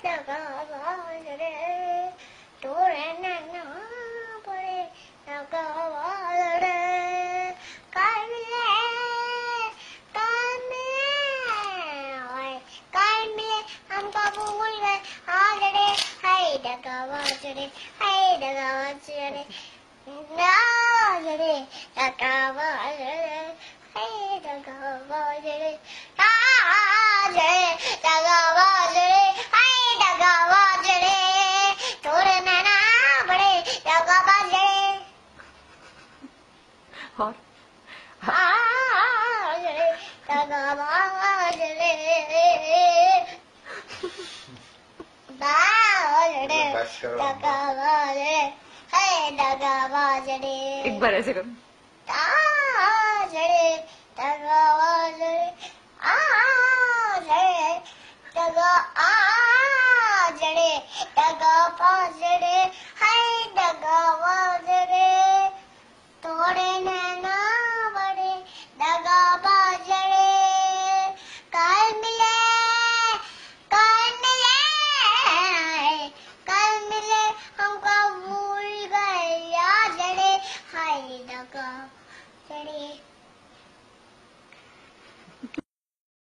दगाबाज रे तोरे नैना बड़े दगाबाज रे कान मिले हमको भूल गए आज रे हाय दगाबाज रे हाय दगाबाज रे आज रे दगाबाज रे हाय दगाबाज रे आज रे दगाबाज रे हाय दगाबाज रे तोरे नैना बड़े दगाबाज रे और आज रे दगाबाज रे बाज रे दगाबाज रे हाय दगाबाज रे एक बार ऐसे करो आज रे दगाबाज रे आज रे दगा